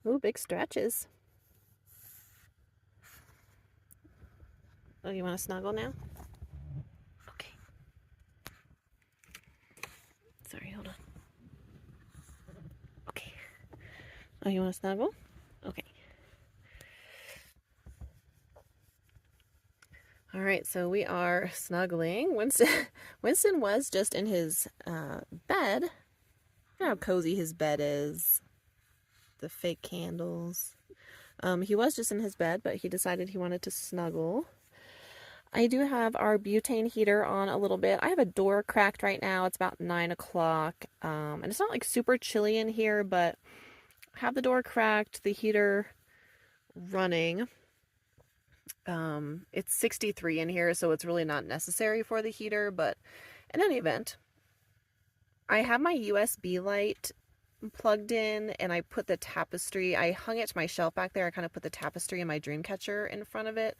Ooh, big stretches. Oh, you want to snuggle now? Okay. Sorry, hold on. Okay. Oh, you want to snuggle? Okay. All right, so we are snuggling. Winston was just in his bed. Look how cozy his bed is. The fake candles. He was just in his bed, but he decided he wanted to snuggle. I do have our butane heater on a little bit. I have a door cracked right now. It's about 9 o'clock. And it's not like super chilly in here, but I have the door cracked, the heater running. It's 63 in here, so it's really not necessary for the heater, but in any event, I have my USB light plugged in and I put the tapestry, I hung it to my shelf back there. I kind of put the tapestry and my dream catcher in front of it.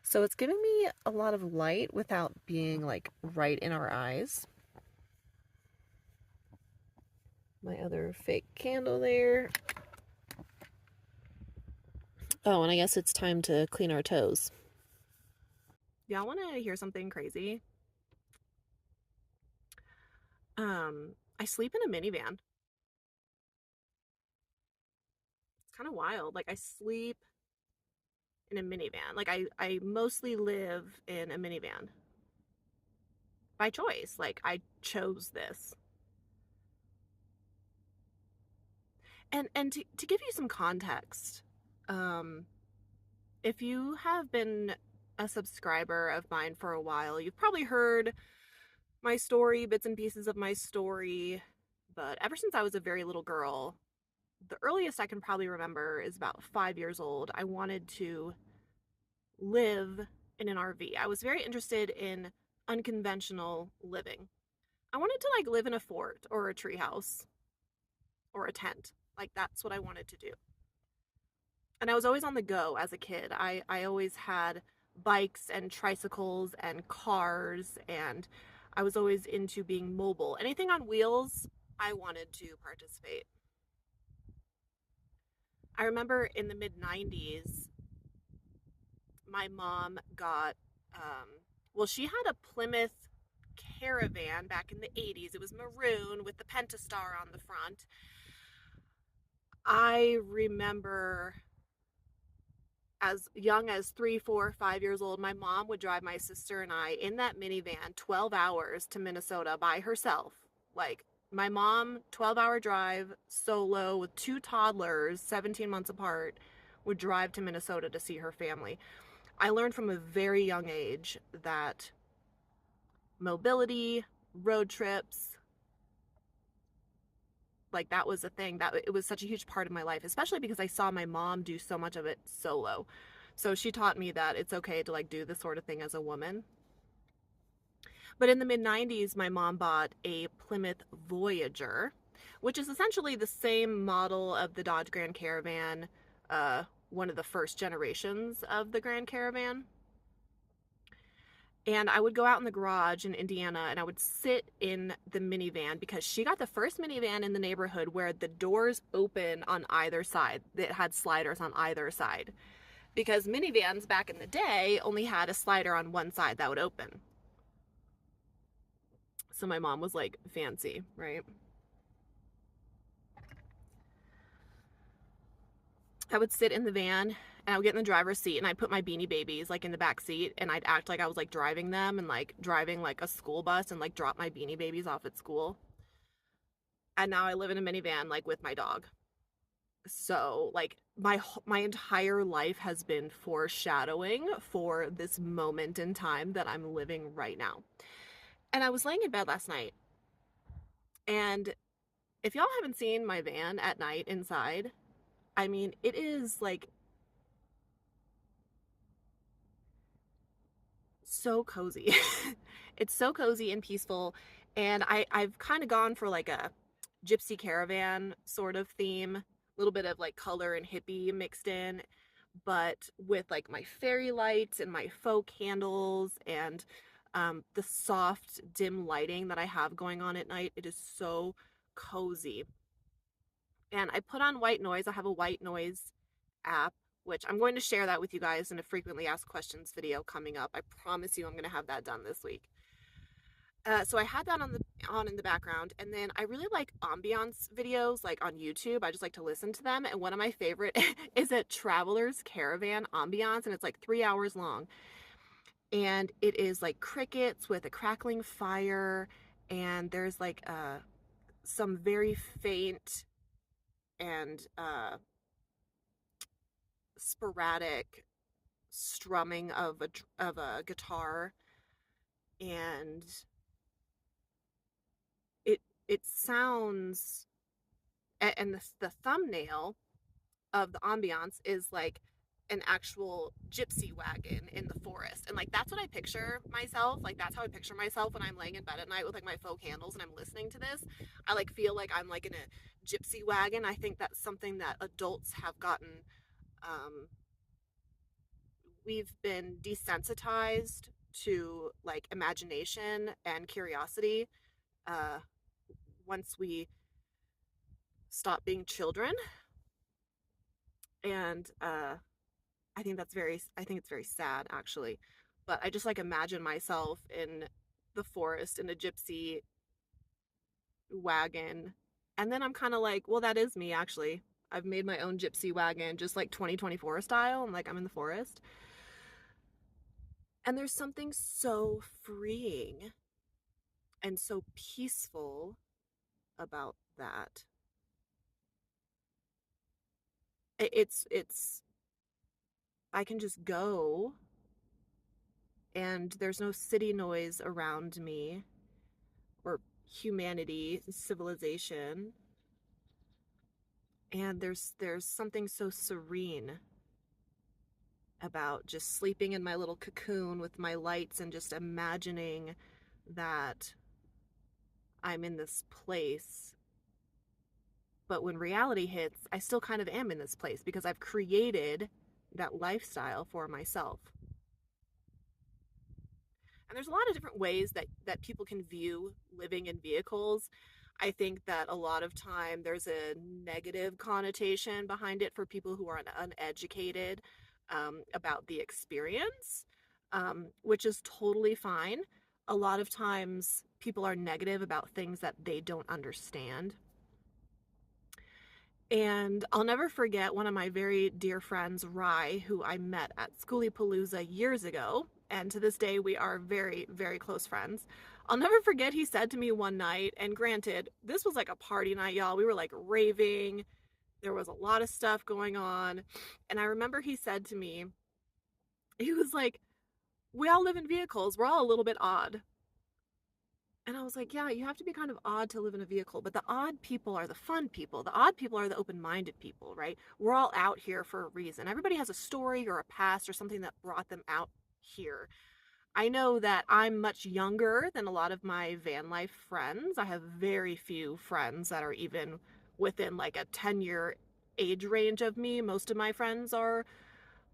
So it's giving me a lot of light without being like right in our eyes. My other fake candle there. Oh, and I guess it's time to clean our toes. Y'all want to hear something crazy? I sleep in a minivan. It's kind of wild. Like I sleep in a minivan. Like I mostly live in a minivan by choice. Like I chose this. And to give you some context, um, if you have been a subscriber of mine for a while, you've probably heard my story, bits and pieces of my story. But ever since I was a very little girl, the earliest I can probably remember is about 5 years old. I wanted to live in an RV. I was very interested in unconventional living. I wanted to like live in a fort or a treehouse or a tent. Like that's what I wanted to do. And I was always on the go as a kid. I always had bikes and tricycles and cars, and I was always into being mobile. Anything on wheels, I wanted to participate. I remember in the mid 90s, my mom got, well, she had a Plymouth Caravan back in the 80s. It was maroon with the Pentastar on the front. I remember as young as 3, 4, 5 years old, my mom would drive my sister and I in that minivan 12 hours to Minnesota by herself. Like, my mom, 12-hour drive solo with two toddlers, 17 months apart, would drive to Minnesota to see her family. I learned from a very young age that mobility, road trips, like that was a thing that it was such a huge part of my life, especially because I saw my mom do so much of it solo. So she taught me that it's okay to like do this sort of thing as a woman. But in the mid 90s, my mom bought a Plymouth Voyager, which is essentially the same model of the Dodge Grand Caravan, one of the first generations of the Grand Caravan. And I would go out in the garage in Indiana and I would sit in the minivan because she got the first minivan in the neighborhood where the doors open on either side. It had sliders on either side. Because minivans back in the day only had a slider on one side that would open. So my mom was like fancy, right? I would sit in the van and I would get in the driver's seat and I'd put my Beanie Babies like in the back seat and I'd act like I was like driving them and like driving like a school bus and like drop my Beanie Babies off at school. And now I live in a minivan like with my dog. So like my entire life has been foreshadowing for this moment in time that I'm living right now. And I was laying in bed last night, and if y'all haven't seen my van at night inside, I mean, it is like so cozy. It's so cozy and peaceful. And I've kind of gone for like a gypsy caravan sort of theme, a little bit of like color and hippie mixed in, but with like my fairy lights and my faux candles and the soft dim lighting that I have going on at night. It is so cozy. And I put on white noise. I have a white noise app, which I'm going to share that with you guys in a frequently asked questions video coming up. I promise you I'm going to have that done this week. So I had that on in the background, and then I really like ambiance videos, like on YouTube. I just like to listen to them, and one of my favorite is a Traveler's Caravan ambiance, and it's like 3 hours long, and it is like crickets with a crackling fire, and there's like some very faint and sporadic strumming of a guitar, and it sounds, and the thumbnail of the ambiance is like an actual gypsy wagon in the forest, and like that's what I picture myself, like that's how I picture myself when I'm laying in bed at night with like my faux candles and I'm listening to this. I like feel like I'm like in a gypsy wagon. I think that's something that adults have gotten, we've been desensitized to like imagination and curiosity once we stop being children. And I think it's very sad, actually. But I just like imagine myself in the forest in a gypsy wagon, and then I'm kind of like, well, that is me, actually. I've made my own gypsy wagon, just like 2024 style, and like I'm in the forest. And there's something so freeing and so peaceful about that. It's I can just go, and there's no city noise around me or humanity, civilization. And there's something so serene about just sleeping in my little cocoon with my lights and just imagining that I'm in this place. But when reality hits, I still kind of am in this place because I've created that lifestyle for myself. And there's a lot of different ways that people can view living in vehicles. I think that a lot of time there's a negative connotation behind it for people who are uneducated about the experience, which is totally fine. A lot of times people are negative about things that they don't understand. And I'll never forget one of my very dear friends, Rye, who I met at Schoolypalooza years ago. And to this day, we are very, very close friends. I'll never forget he said to me one night, and granted, this was like a party night, y'all. We were like raving. There was a lot of stuff going on. And I remember he said to me, he was like, we all live in vehicles. We're all a little bit odd. And I was like, yeah, you have to be kind of odd to live in a vehicle, but the odd people are the fun people. The odd people are the open-minded people, right? We're all out here for a reason. Everybody has a story or a past or something that brought them out here. I know that I'm much younger than a lot of my van life friends. I have very few friends that are even within like a 10-year age range of me. Most of my friends are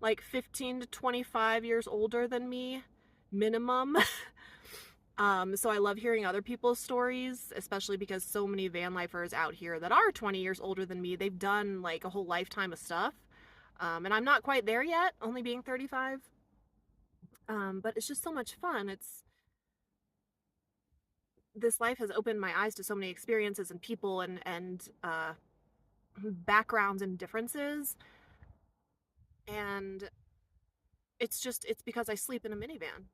like 15 to 25 years older than me, minimum. So I love hearing other people's stories, especially because so many van lifers out here that are 20 years older than me, they've done like a whole lifetime of stuff. And I'm not quite there yet, only being 35. But it's just so much fun. This life has opened my eyes to so many experiences and people and backgrounds and differences. And it's because I sleep in a minivan.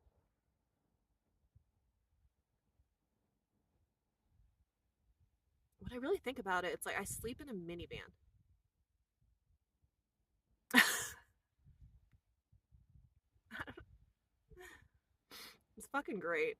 When I really think about it, it's like I sleep in a minivan. It's fucking great.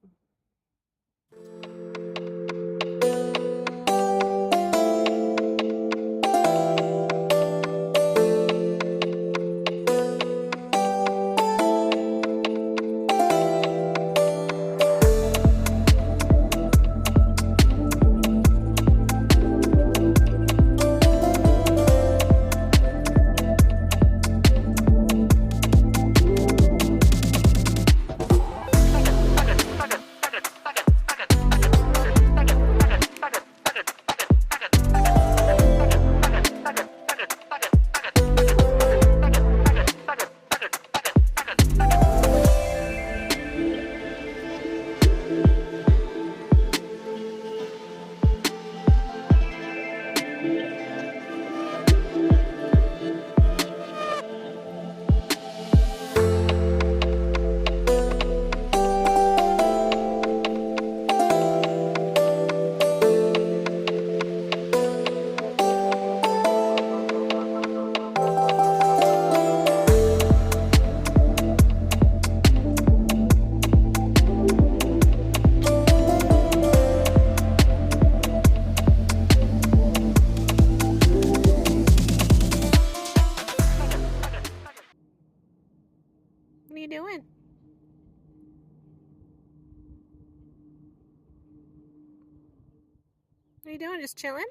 What are you doing? What are you doing? Just chilling?